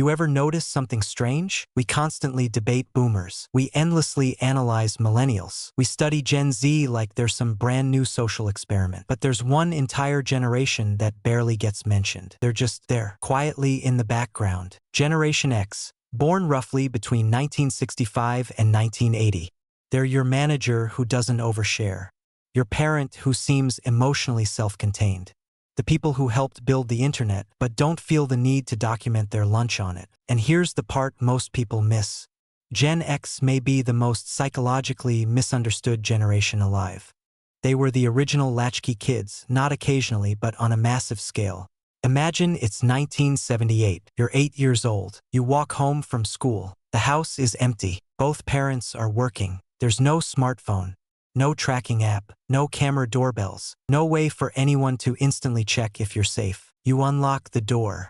You ever notice something strange? We constantly debate boomers. We endlessly analyze millennials. We study Gen Z like they're some brand new social experiment. But there's one entire generation that barely gets mentioned. They're just there, quietly in the background. Generation X, born roughly between 1965 and 1980. They're your manager who doesn't overshare. Your parent who seems emotionally self-contained. The people who helped build the internet but don't feel the need to document their lunch on it. And here's the part most people miss. Gen X may be the most psychologically misunderstood generation alive. They were the original Latchkey kids, not occasionally but on a massive scale. Imagine it's 1978. You're 8 years old. You walk home from school. The house is empty. Both parents are working. There's no smartphone. No tracking app, no camera doorbells, no way for anyone to instantly check if you're safe. You unlock the door.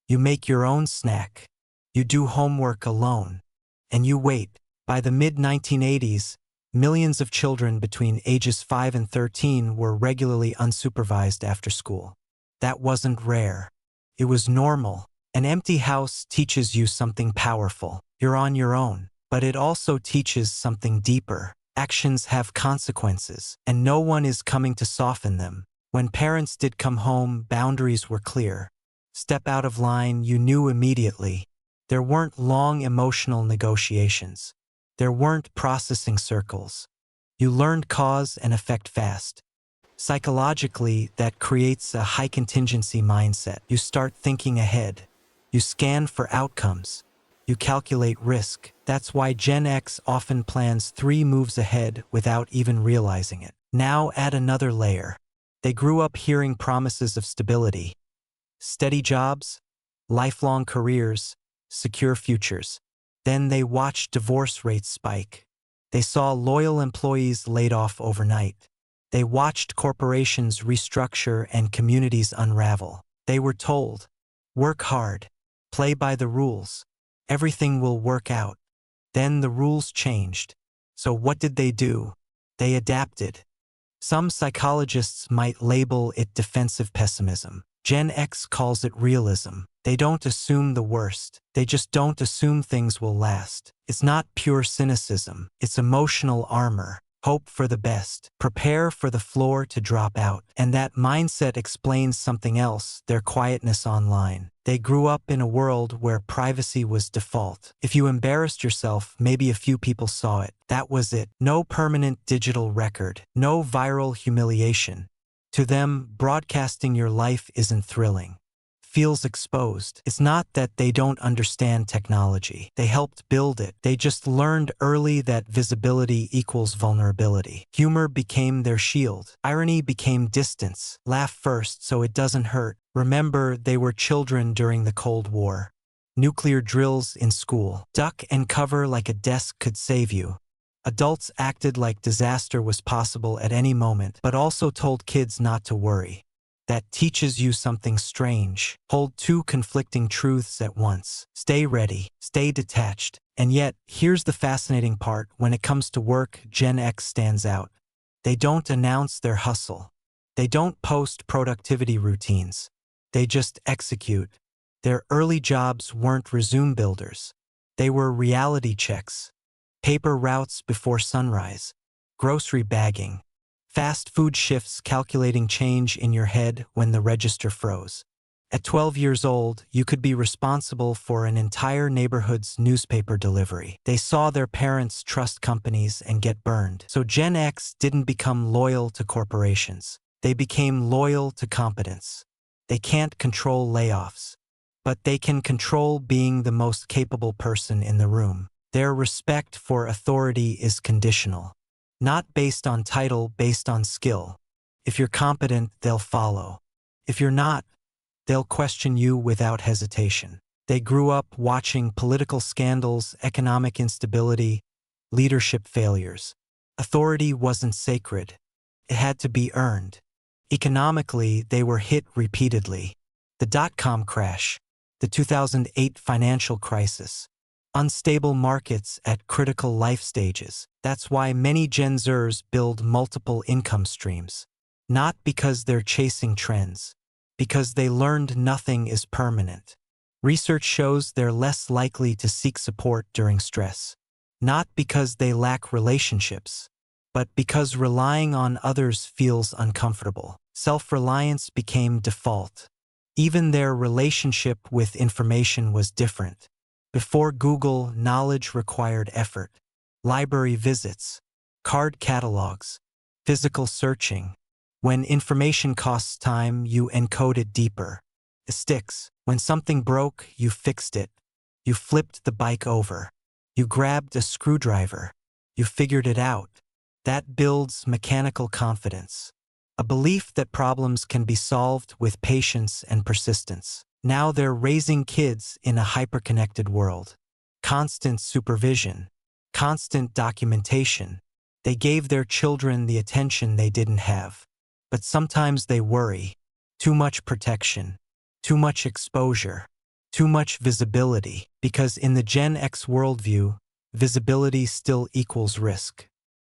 You make your own snack. You do homework alone. And you wait. By the mid-1980s, millions of children between ages 5 and 13 were regularly unsupervised after school. That wasn't rare. It was normal. An empty house teaches you something powerful. You're on your own. But it also teaches something deeper. Actions have consequences, and no one is coming to soften them. When parents did come home, boundaries were clear. Step out of line, you knew immediately. There weren't long emotional negotiations. There weren't processing circles. You learned cause and effect fast. Psychologically, that creates a high-contingency mindset. You start thinking ahead. You scan for outcomes. You calculate risk. That's why Gen X often plans 3 moves ahead without even realizing it. Now add another layer. They grew up hearing promises of stability. Steady jobs, lifelong careers, secure futures. Then they watched divorce rates spike. They saw loyal employees laid off overnight. They watched corporations restructure and communities unravel. They were told, work hard, play by the rules. Everything will work out. Then the rules changed. So what did they do? They adapted. Some psychologists might label it defensive pessimism. Gen X calls it realism. They don't assume the worst. They just don't assume things will last. It's not pure cynicism. It's emotional armor. Hope for the best. Prepare for the floor to drop out. And that mindset explains something else, their quietness online. They grew up in a world where privacy was default. If you embarrassed yourself, maybe a few people saw it. That was it. No permanent digital record. No viral humiliation. To them, broadcasting your life isn't thrilling. Feels exposed. It's not that they don't understand technology. They helped build it. They just learned early that visibility equals vulnerability. Humor became their shield. Irony became distance. Laugh first so it doesn't hurt. Remember, they were children during the Cold War. Nuclear drills in school. Duck and cover like a desk could save you. Adults acted like disaster was possible at any moment, but also told kids not to worry. That teaches you something strange. Hold 2 conflicting truths at once. Stay ready. Stay detached. And yet, here's the fascinating part. When it comes to work, Gen X stands out. They don't announce their hustle. They don't post productivity routines. They just execute. Their early jobs weren't resume builders. They were reality checks. Paper routes before sunrise. Grocery bagging. Fast food shifts calculating change in your head when the register froze. At 12 years old, you could be responsible for an entire neighborhood's newspaper delivery. They saw their parents trust companies and get burned. So Gen X didn't become loyal to corporations. They became loyal to competence. They can't control layoffs, but they can control being the most capable person in the room. Their respect for authority is conditional. Not based on title, based on skill. If you're competent, they'll follow. If you're not, they'll question you without hesitation. They grew up watching political scandals, economic instability, leadership failures. Authority wasn't sacred. It had to be earned. Economically, they were hit repeatedly. The dot-com crash, the 2008 financial crisis, unstable markets at critical life stages. That's why many Gen Zers build multiple income streams. Not because they're chasing trends, because they learned nothing is permanent. Research shows they're less likely to seek support during stress. Not because they lack relationships, but because relying on others feels uncomfortable. Self-reliance became default. Even their relationship with information was different. Before Google, knowledge required effort. Library visits, card catalogs, physical searching. When information costs time, you encode it deeper. It sticks. When something broke, you fixed it. You flipped the bike over. You grabbed a screwdriver. You figured it out. That builds mechanical confidence. A belief that problems can be solved with patience and persistence. Now they're raising kids in a hyperconnected world. Constant supervision. Constant documentation. They gave their children the attention they didn't have. But sometimes they worry. Too much protection. Too much exposure. Too much visibility. Because in the Gen X worldview, visibility still equals risk.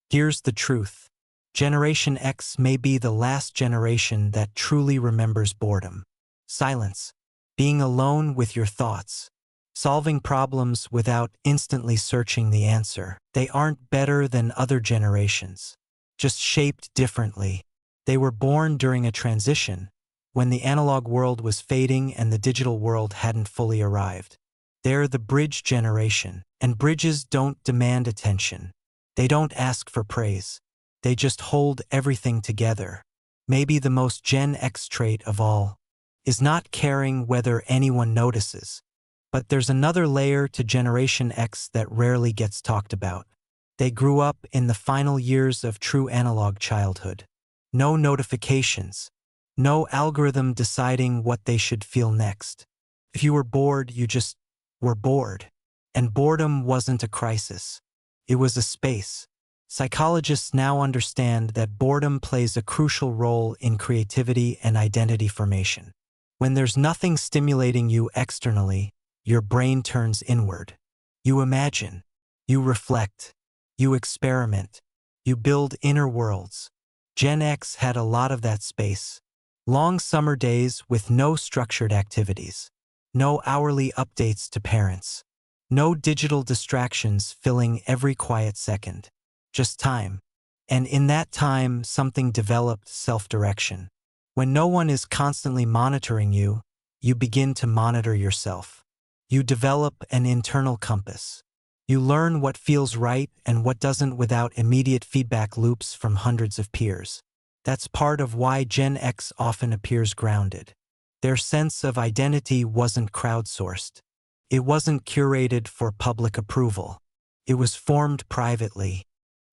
Here's the truth. Generation X may be the last generation that truly remembers boredom. Silence. Being alone with your thoughts. Solving problems without instantly searching the answer. They aren't better than other generations, just shaped differently. They were born during a transition, when the analog world was fading and the digital world hadn't fully arrived. They're the bridge generation, and bridges don't demand attention. They don't ask for praise. They just hold everything together. Maybe the most Gen X trait of all is not caring whether anyone notices. But there's another layer to Generation X that rarely gets talked about. They grew up in the final years of true analog childhood. No notifications. No algorithm deciding what they should feel next. If you were bored, you just were bored. And boredom wasn't a crisis. It was a space. Psychologists now understand that boredom plays a crucial role in creativity and identity formation. When there's nothing stimulating you externally, your brain turns inward. You imagine. You reflect. You experiment. You build inner worlds. Gen X had a lot of that space. Long summer days with no structured activities. No hourly updates to parents. No digital distractions filling every quiet second. Just time. And in that time, something developed: self-direction. When no one is constantly monitoring you, you begin to monitor yourself. You develop an internal compass. You learn what feels right and what doesn't without immediate feedback loops from hundreds of peers. That's part of why Gen X often appears grounded. Their sense of identity wasn't crowdsourced. It wasn't curated for public approval. It was formed privately.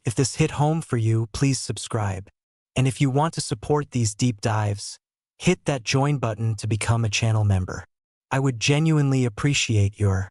If this hit home for you, please subscribe. And if you want to support these deep dives, hit that join button to become a channel member. I would genuinely appreciate your